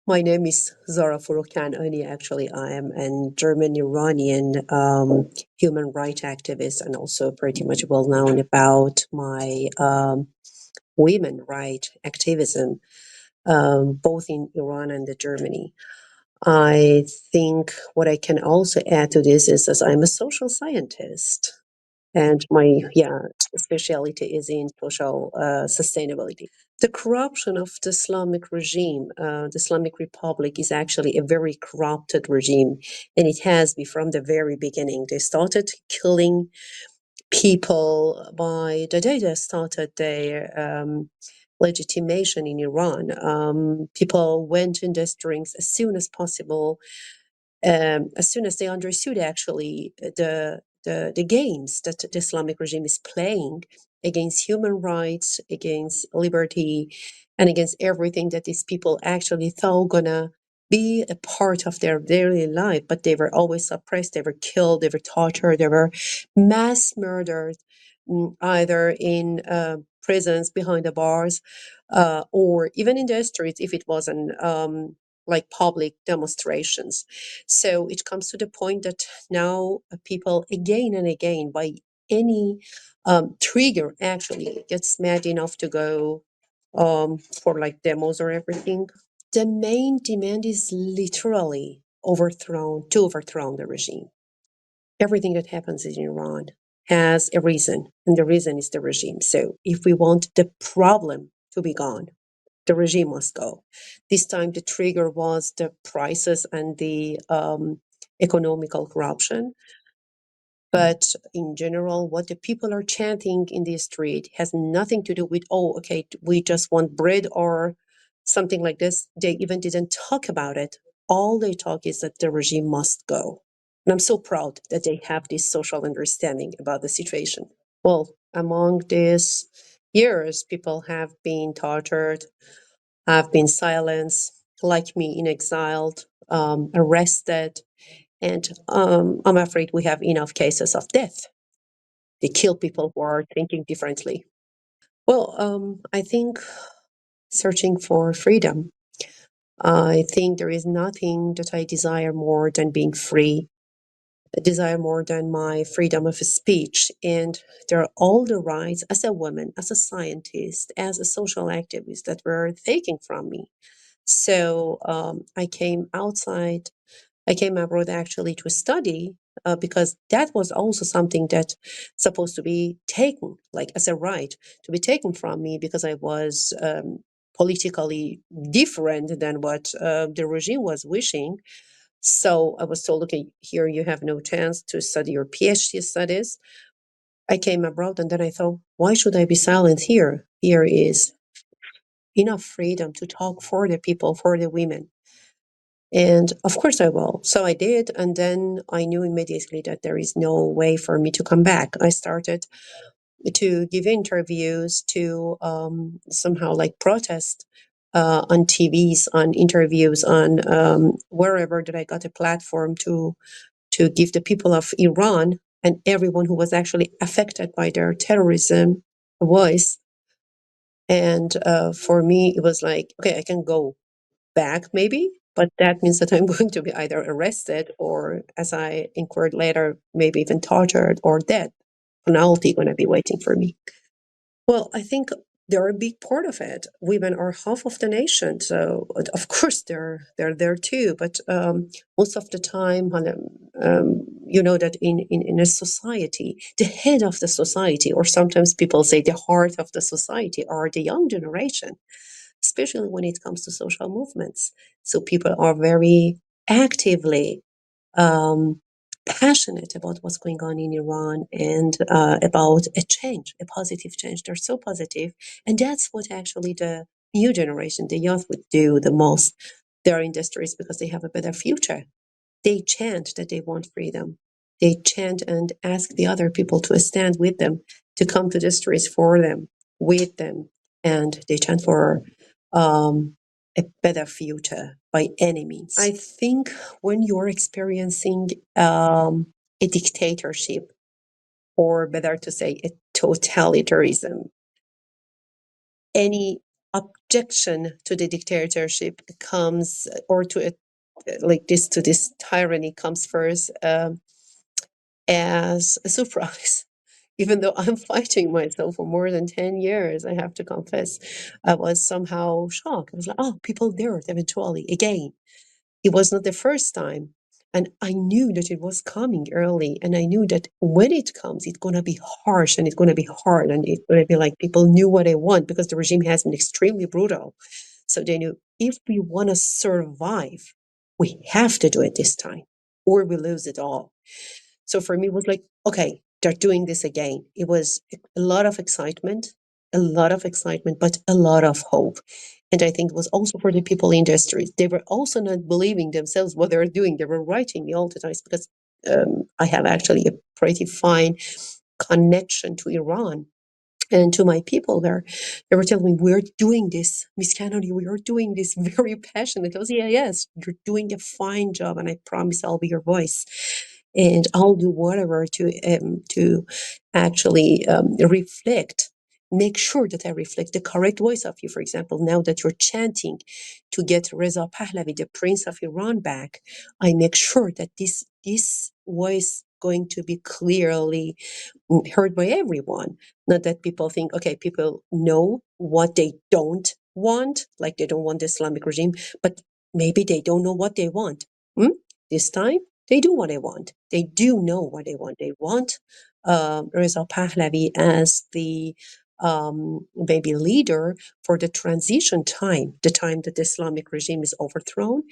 My name is Zara Kanaani. Actually, I am a German Iranian human rights activist and also pretty much well known about my women right activism, both in Iran and Germany. I think what I can also add to this is that I'm a social scientist. And my specialty is in social sustainability. The corruption of the Islamic regime, the Islamic Republic, is actually a very corrupted regime, and it has been from the very beginning. They started killing people by the day they started their legitimation in Iran. People went in the streets as soon as possible, as soon as they understood actually the games that the Islamic regime is playing against human rights, against liberty, and against everything that these people actually thought gonna be a part of their daily life, but they were always suppressed, they were killed, they were tortured, they were mass murdered, either in prisons behind the bars, or even in the streets if it wasn't like public demonstrations. So it comes to the point that now people again and again, by any trigger, actually gets mad enough to go for like demos or everything. The main demand is literally overthrown the regime. Everything that happens in Iran has a reason, and the reason is the regime. So if we want the problem to be gone, the regime must go. This time, the trigger was the prices and the economical corruption. But in general, what the people are chanting in the street has nothing to do with, oh, okay, we just want bread or something like this. They even didn't talk about it. All they talk is that the regime must go. And I'm so proud that they have this social understanding about the situation. Well, among these years, people have been tortured, have been silenced, like me, in exiled, arrested, and I'm afraid we have enough cases of death. They kill people who are thinking differently. Well, I think searching for freedom. I think there is nothing that I desire more than being free. I desire more than my freedom of speech. And there are all the rights as a woman, as a scientist, as a social activist that were taken from me. So I came outside. I came abroad actually to study because that was also something that supposed to be taken, like as a right, to be taken from me because I was politically different than what the regime was wishing. So I was told, okay, here you have no chance to study your PhD studies. I came abroad and then I thought, why should I be silent here? Here is enough freedom to talk for the people, for the women. And of course I will. So I did. And then I knew immediately that there is no way for me to come back. I started to give interviews, to somehow like protest on TVs, on interviews, on wherever that I got a platform to give the people of Iran and everyone who was actually affected by their terrorism a voice. And for me, it was like, okay, I can go back maybe, but that means that I'm going to be either arrested or, as I inquired later, maybe even tortured or dead. Penalty going to be waiting for me. Well, I think they're a big part of it. Women are half of the nation, so of course they're there too. But most of the time, you know that in a society, the head of the society, or sometimes people say the heart of the society, are the young generation, especially when it comes to social movements. So people are very actively um, passionate about what's going on in Iran and about a change, a positive change. They're so positive, and that's what actually the new generation, the youth, would do the most. They're in the streets because they have a better future. They chant that they want freedom. They chant and ask the other people to stand with them, to come to the streets for them, with them, and they chant for a better future by any means. I think when you're experiencing a dictatorship, or better to say, a totalitarianism, any objection to the dictatorship comes, or to it, like this, to this tyranny comes first, as a surprise. Even though I'm fighting myself for more than 10 years, I have to confess, I was somehow shocked. I was like, oh, people dare it eventually again. It was not the first time. And I knew that it was coming early. And I knew that when it comes, it's going to be harsh and it's going to be hard. And it's going to be like people knew what they want, because the regime has been extremely brutal. So they knew, if we want to survive, we have to do it this time, or we lose it all. So for me, it was like, okay, they're doing this again. It was a lot of excitement, but a lot of hope. And I think it was also for the people in the streets. They were also not believing themselves what they were doing. They were writing me all the time, because I have actually a pretty fine connection to Iran and to my people there. They were telling me, we're doing this, Miss Kennedy, we are doing this very passionate. I was, yeah, yes, you're doing a fine job, and I promise I'll be your voice. And I'll do whatever to actually reflect, make sure that I reflect the correct voice of you. For example, now that you're chanting to get Reza Pahlavi, the Prince of Iran, back, I make sure that this voice going to be clearly heard by everyone. Not that people think, okay, people know what they don't want, like they don't want the Islamic regime, but maybe they don't know what they want. Hmm? This time, they do what they want. They do know what they want. They want Reza Pahlavi as the maybe leader for the transition time, the time that the Islamic regime is overthrown,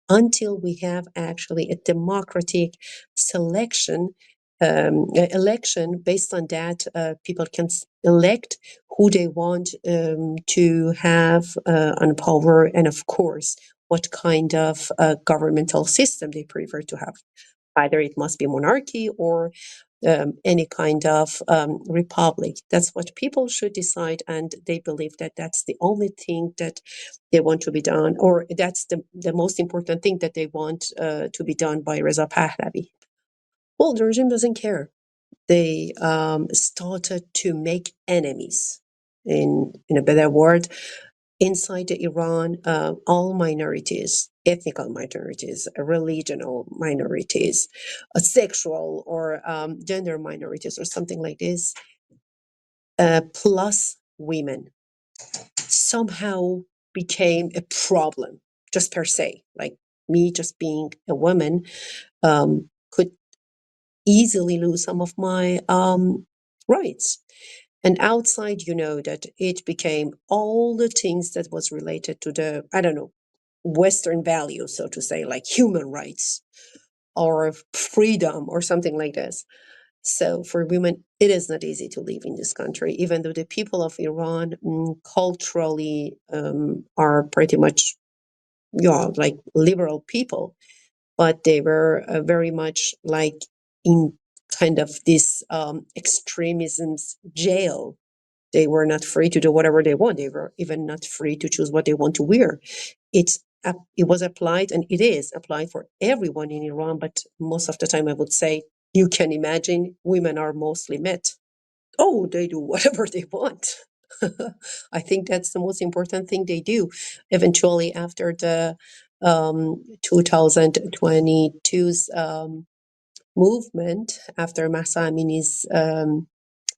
until we have actually a democratic selection, election. Based on that, people can elect who they want to have on power, and of course, what kind of governmental system they prefer to have. Either it must be monarchy, or any kind of republic. That's what people should decide, and they believe that that's the only thing that they want to be done, or that's the most important thing that they want to be done by Reza Pahlavi. Well, the regime doesn't care. They started to make enemies. In a better word, inside the Iran, all minorities, ethnical minorities, religional minorities, sexual or gender minorities, or something like this, plus women, somehow became a problem, just per se. Like me, just being a woman, could easily lose some of my rights. And outside, that it became all the things that was related to the, I don't know, Western values, so to say, like human rights or freedom or something like this. So for women, it is not easy to live in this country, even though the people of Iran culturally are pretty much, like liberal people, but they were very much like in kind of this extremism's jail. They were not free to do whatever they want. They were even not free to choose what they want to wear. It was applied, and it is applied for everyone in Iran, but most of the time I would say, you can imagine, women are mostly met. Oh, they do whatever they want. I think that's the most important thing they do. Eventually, after the 2022's movement, after Mahsa Amini's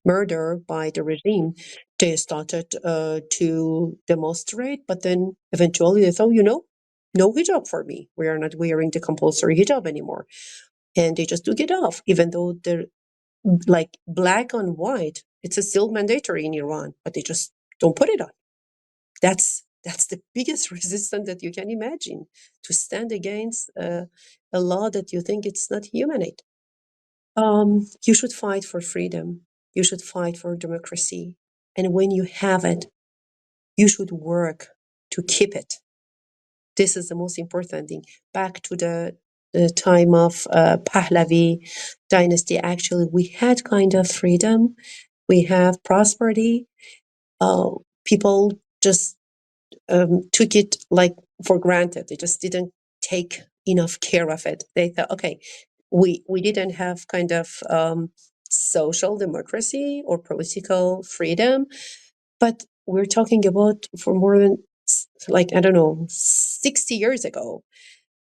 murder by the regime, they started to demonstrate, but then eventually they thought, no hijab for me. We are not wearing the compulsory hijab anymore. And they just took it off, even though they're like black on white. It's still mandatory in Iran, but they just don't put it on. That's the biggest resistance that you can imagine, to stand against a law that you think it's not humanate. You should fight for freedom. You should fight for democracy. And when you have it, you should work to keep it. This is the most important thing. Back to the time of Pahlavi dynasty, actually, we had kind of freedom. We have prosperity. People just took it like for granted. They just didn't take enough care of it. They thought, okay, we didn't have kind of social democracy or political freedom, but we're talking about for more than, like, I don't know, 60 years ago.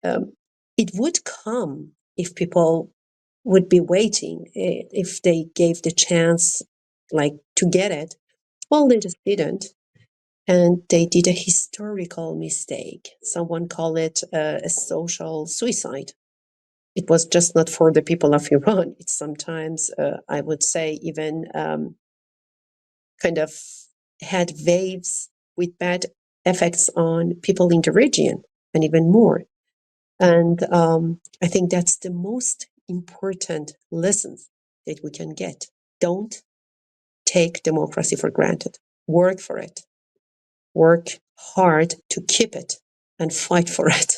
Um, it would come if people would be waiting, if they gave the chance, like, to get it. Well, they just didn't. And they did a historical mistake. Someone called it a social suicide. It was just not for the people of Iran. It's sometimes, I would say, even kind of had waves with bad effects on people in the region and even more. And I think that's the most important lessons that we can get. Don't take democracy for granted. Work for it. Work hard to keep it and fight for it.